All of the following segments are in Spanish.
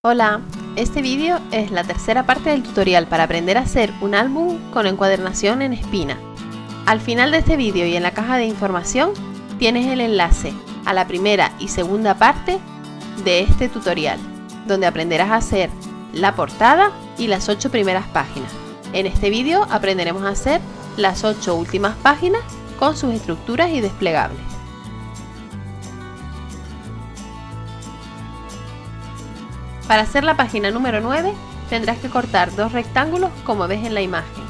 Hola, este vídeo es la tercera parte del tutorial para aprender a hacer un álbum con encuadernación en espina. Al final de este vídeo y en la caja de información tienes el enlace a la primera y segunda parte de este tutorial, donde aprenderás a hacer la portada y las 8 primeras páginas. En este vídeo aprenderemos a hacer las 8 últimas páginas con sus estructuras y desplegables. Para hacer la página número 9 tendrás que cortar dos rectángulos como ves en la imagen.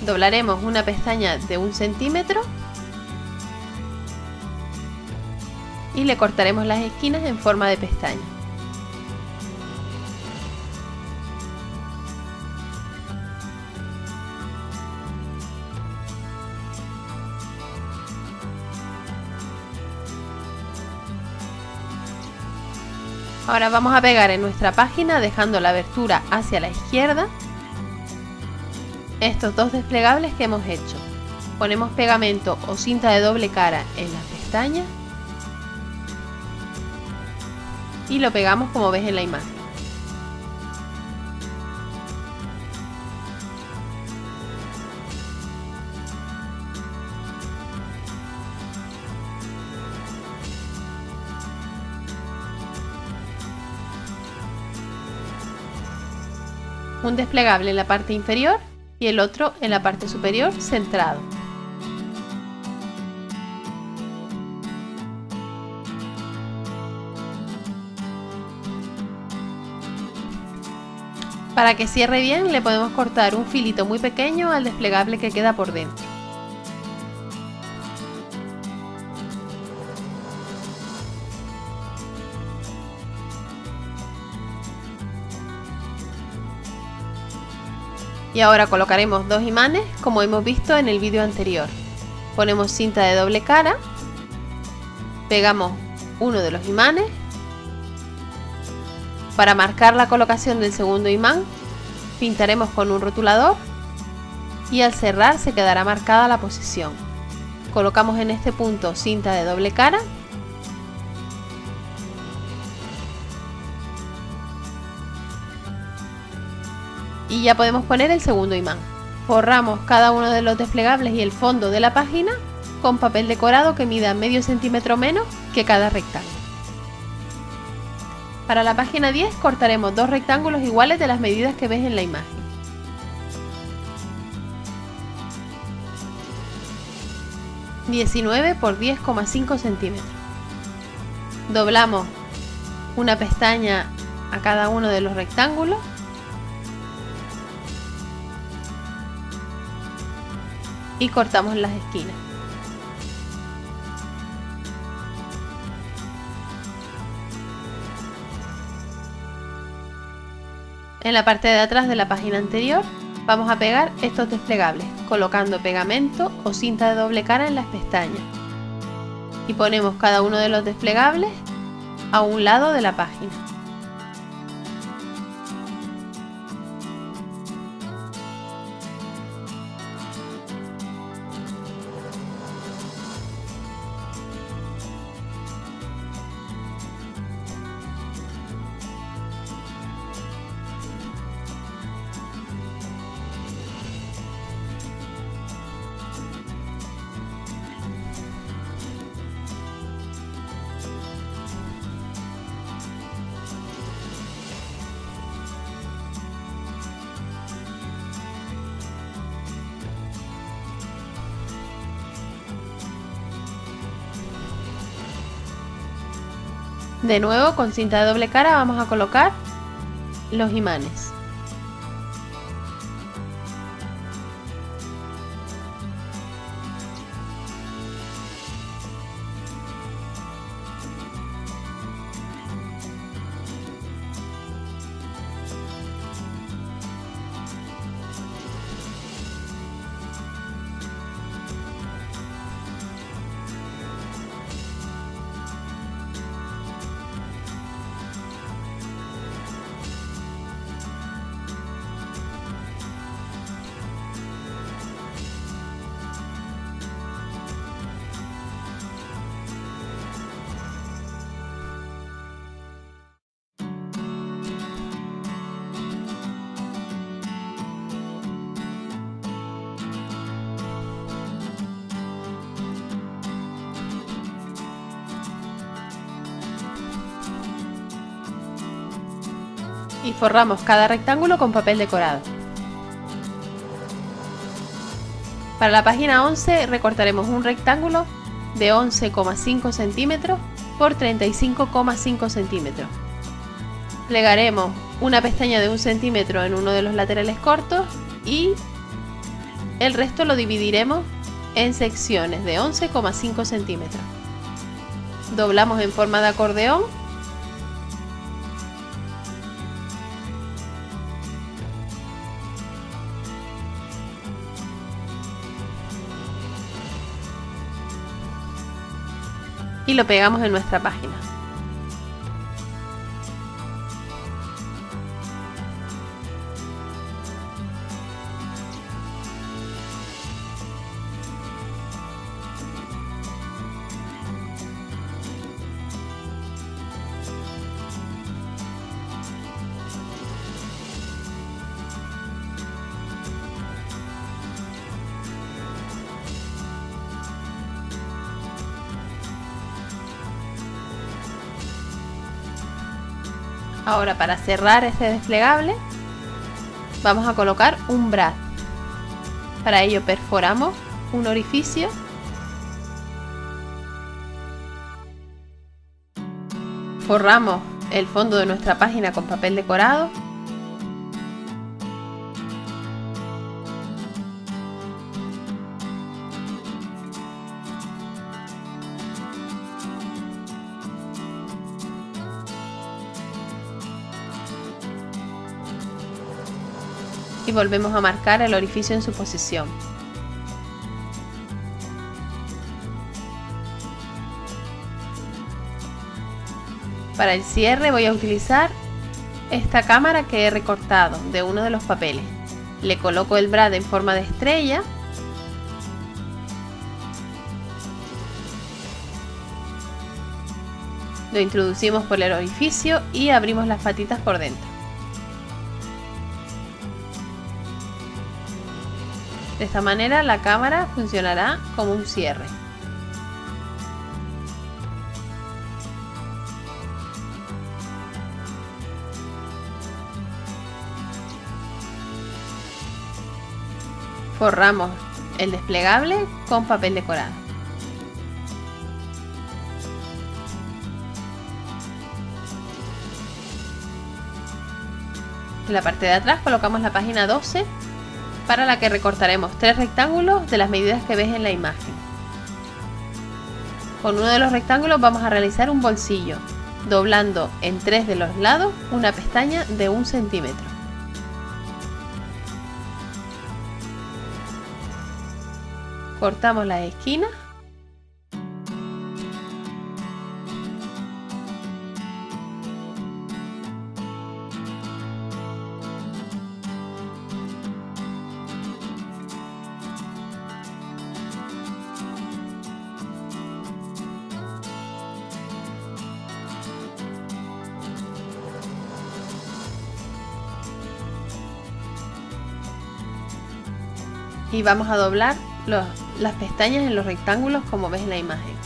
Doblaremos una pestaña de 1 centímetro y le cortaremos las esquinas en forma de pestaña. Ahora vamos a pegar en nuestra página dejando la abertura hacia la izquierda estos dos desplegables que hemos hecho. Ponemos pegamento o cinta de doble cara en las pestañas y lo pegamos como ves en la imagen. Un desplegable en la parte inferior y el otro en la parte superior centrado. Para que cierre bien le podemos cortar un filito muy pequeño al desplegable que queda por dentro. Y ahora colocaremos dos imanes como hemos visto en el vídeo anterior. Ponemos cinta de doble cara, pegamos uno de los imanes. Para marcar la colocación del segundo imán, pintaremos con un rotulador y al cerrar se quedará marcada la posición. Colocamos en este punto cinta de doble cara . Y ya podemos poner el segundo imán. Forramos cada uno de los desplegables y el fondo de la página con papel decorado que mida medio centímetro menos que cada rectángulo. Para la página 10 cortaremos dos rectángulos iguales de las medidas que ves en la imagen. (19 por 10,5 centímetros). Doblamos una pestaña a cada uno de los rectángulos . Y cortamos las esquinas. En la parte de atrás de la página anterior vamos a pegar estos desplegables colocando pegamento o cinta de doble cara en las pestañas y ponemos cada uno de los desplegables a un lado de la página. De nuevo con cinta de doble cara vamos a colocar los imanes. y forramos cada rectángulo con papel decorado. Para la página 11 recortaremos un rectángulo de 11,5 centímetros por 35,5 centímetros. Plegaremos una pestaña de 1 centímetro en uno de los laterales cortos y el resto lo dividiremos en secciones de 11,5 centímetros. Doblamos en forma de acordeón y lo pegamos en nuestra página. Ahora, para cerrar este desplegable vamos a colocar un brad. Para ello perforamos un orificio forramos el fondo de nuestra página con papel decorado y volvemos a marcar el orificio en su posición. Para el cierre voy a utilizar esta cámara que he recortado de uno de los papeles. Le coloco el brad en forma de estrella lo introducimos por el orificio y abrimos las patitas por dentro. De esta manera la cámara funcionará como un cierre. Forramos el desplegable con papel decorado. En la parte de atrás colocamos la página 12 para la que recortaremos 3 rectángulos de las medidas que ves en la imagen. Con uno de los rectángulos vamos a realizar un bolsillo, doblando en 3 de los lados una pestaña de 1 centímetro. Cortamos las esquinas y vamos a doblar las pestañas en los rectángulos como ves en la imagen.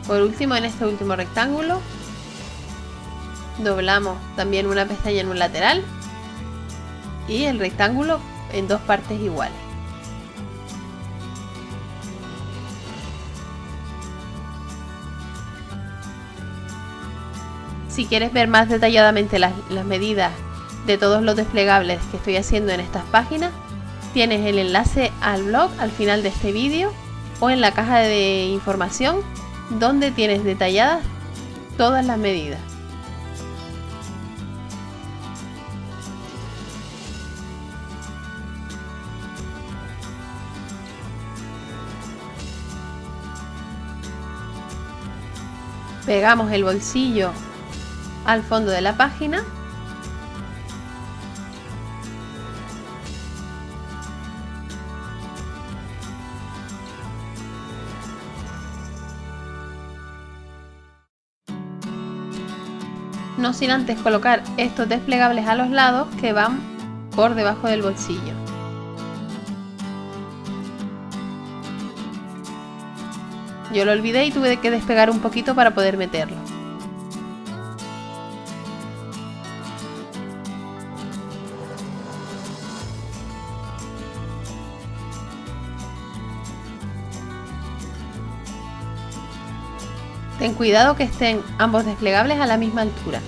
Por último, en este último rectángulo doblamos también una pestaña en un lateral y el rectángulo en 2 partes iguales. Si quieres ver más detalladamente las medidas de todos los desplegables que estoy haciendo en estas páginas, tienes el enlace al blog al final de este vídeo o en la caja de información donde tienes detalladas todas las medidas. Pegamos el bolsillo al fondo de la página no sin antes colocar estos desplegables a los lados que van por debajo del bolsillo. Yo lo olvidé y tuve que despegar un poquito para poder meterlo. Ten cuidado que estén ambos desplegables a la misma altura.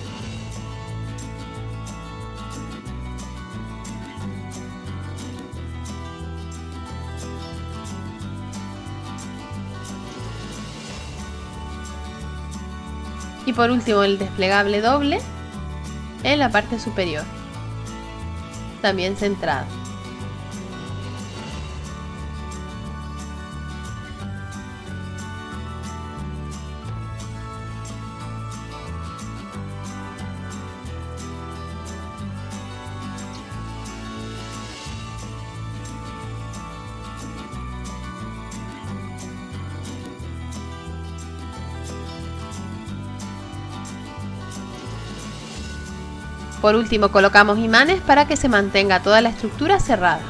Y por último el desplegable doble en la parte superior, también centrado. Por último colocamos imanes para que se mantenga toda la estructura cerrada.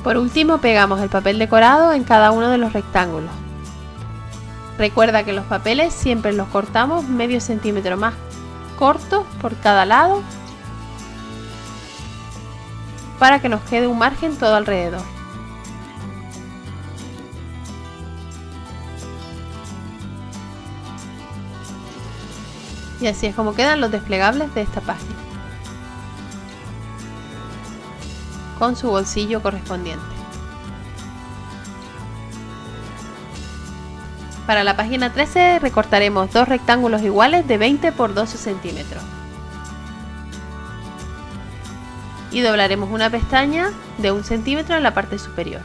Por último pegamos el papel decorado en cada uno de los rectángulos. Recuerda que los papeles siempre los cortamos medio centímetro más cortos por cada lado para que nos quede un margen todo alrededor. Y así es como quedan los desplegables de esta página, con su bolsillo correspondiente. Para la página 13 recortaremos dos rectángulos iguales de 20 por 12 centímetros y doblaremos una pestaña de 1 centímetro en la parte superior.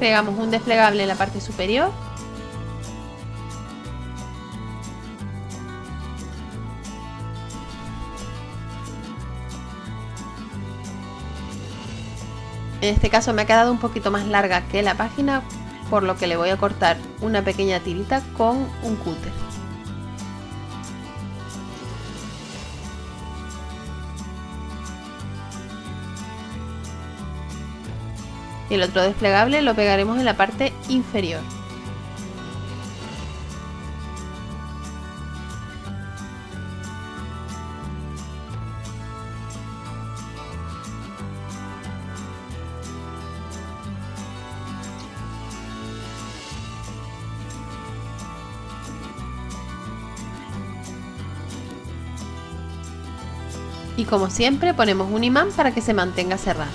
Pegamos un desplegable en la parte superior . En este caso me ha quedado un poquito más larga que la página, por lo que le voy a cortar una pequeña tirita con un cúter. Y el otro desplegable lo pegaremos en la parte inferior. Y como siempre ponemos un imán para que se mantenga cerrado.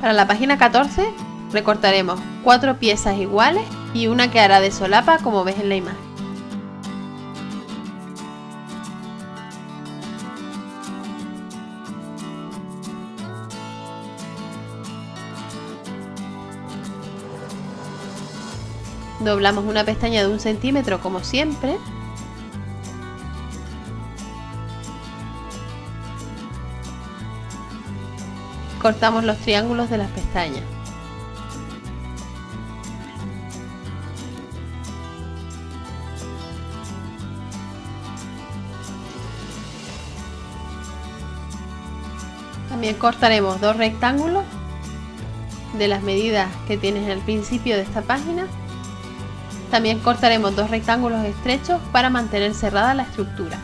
Para la página 14 Recortaremos 4 piezas iguales y una que hará de solapa, como ves en la imagen. Doblamos una pestaña de 1 centímetro como siempre. Cortamos los triángulos de las pestañas. También cortaremos 2 rectángulos de las medidas que tienes al principio de esta página. También cortaremos 2 rectángulos estrechos para mantener cerrada la estructura.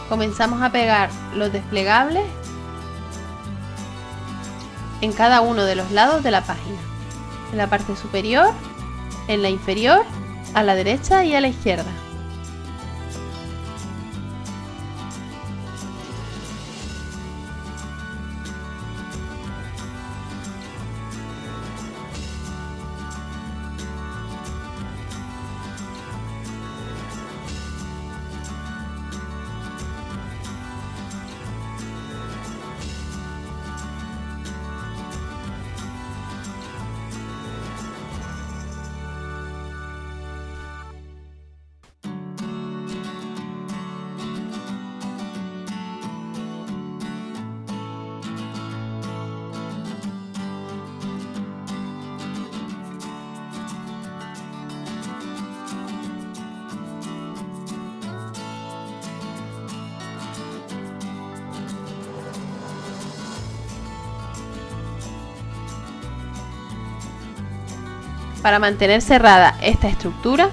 Comenzamos a pegar los desplegables en cada uno de los lados de la página, en la parte superior, en la inferior, a la derecha y a la izquierda. Para mantener cerrada esta estructura,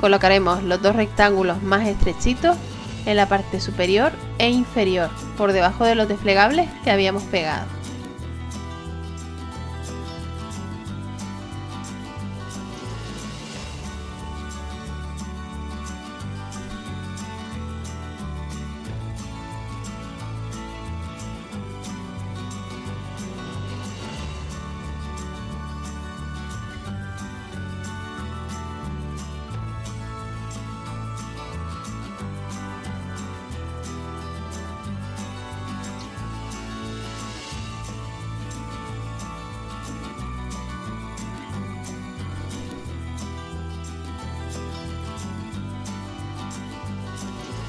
colocaremos los 2 rectángulos más estrechitos en la parte superior e inferior, por debajo de los desplegables que habíamos pegado.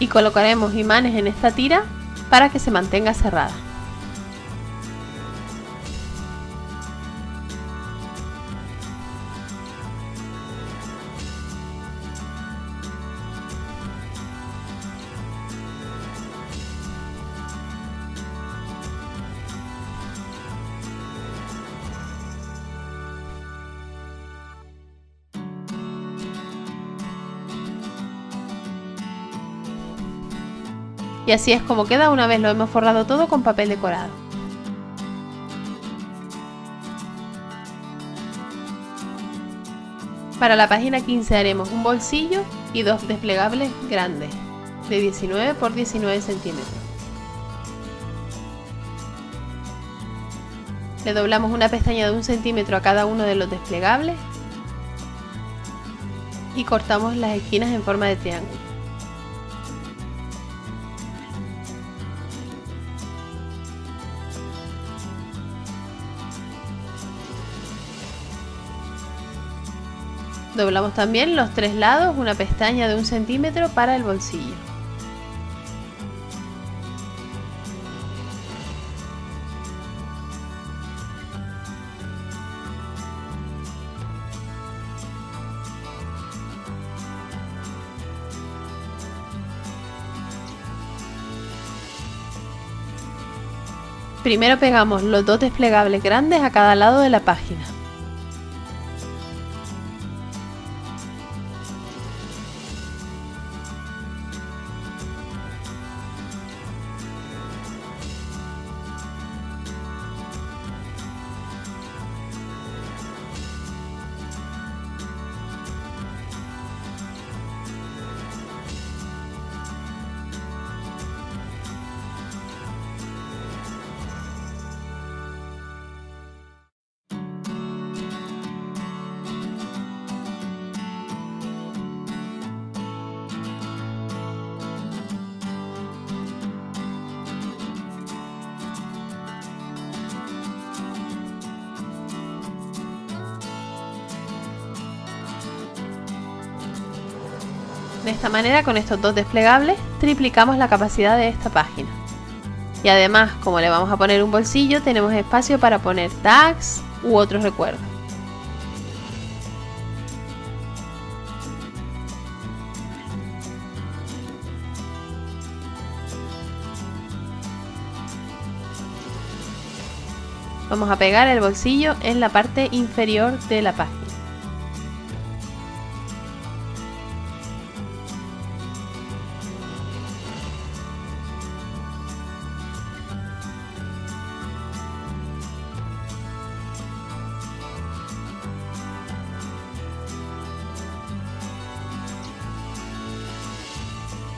Y colocaremos imanes en esta tira para que se mantenga cerrada. Y así es como queda una vez lo hemos forrado todo con papel decorado. Para la página 15 haremos un bolsillo y 2 desplegables grandes de 19 por 19 centímetros. Le doblamos una pestaña de 1 centímetro a cada uno de los desplegables y cortamos las esquinas en forma de triángulo. Doblamos también los 3 lados, una pestaña de 1 centímetro para el bolsillo. Primero pegamos los 2 desplegables grandes a cada lado de la página. De esta manera, con estos dos desplegables, triplicamos la capacidad de esta página. Y además, como le vamos a poner un bolsillo, tenemos espacio para poner tags u otros recuerdos. Vamos a pegar el bolsillo en la parte inferior de la página.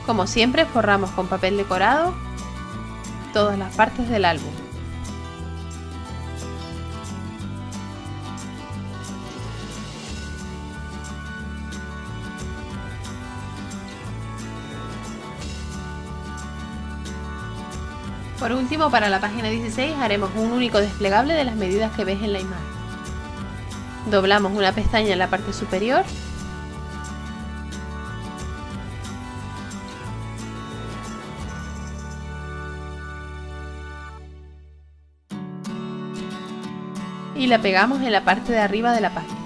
Como siempre, forramos con papel decorado todas las partes del álbum. Por último, para la página 16 haremos un único desplegable de las medidas que ves en la imagen. Doblamos una pestaña en la parte superior . Y la pegamos en la parte de arriba de la página.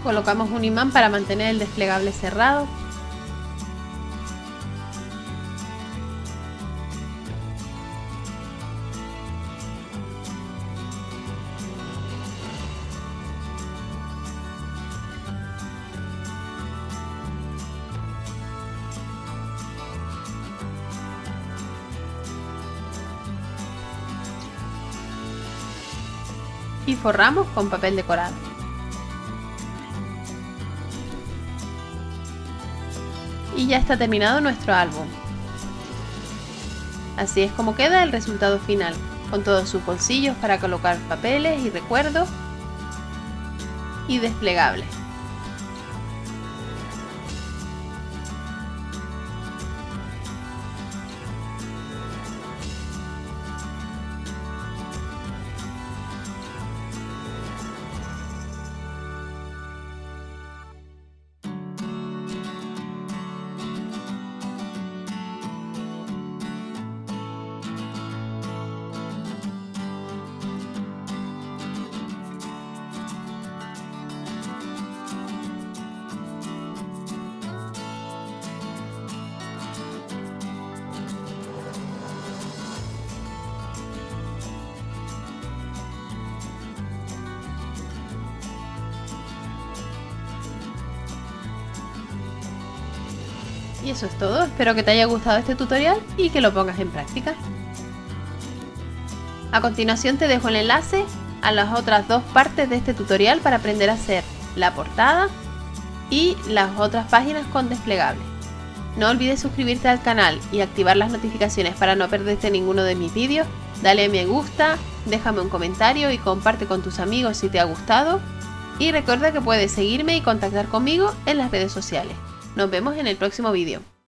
Colocamos un imán para mantener el desplegable cerrado. Y forramos con papel decorado. Y ya está terminado nuestro álbum. Así es como queda el resultado final, con todos sus bolsillos para colocar papeles y recuerdos y desplegables. Y eso es todo, espero que te haya gustado este tutorial y que lo pongas en práctica. A continuación te dejo el enlace a las otras dos partes de este tutorial para aprender a hacer la portada y las otras páginas con desplegable. No olvides suscribirte al canal y activar las notificaciones para no perderte ninguno de mis vídeos. Dale a me gusta, déjame un comentario y comparte con tus amigos si te ha gustado. Y recuerda que puedes seguirme y contactar conmigo en las redes sociales. Nos vemos en el próximo vídeo.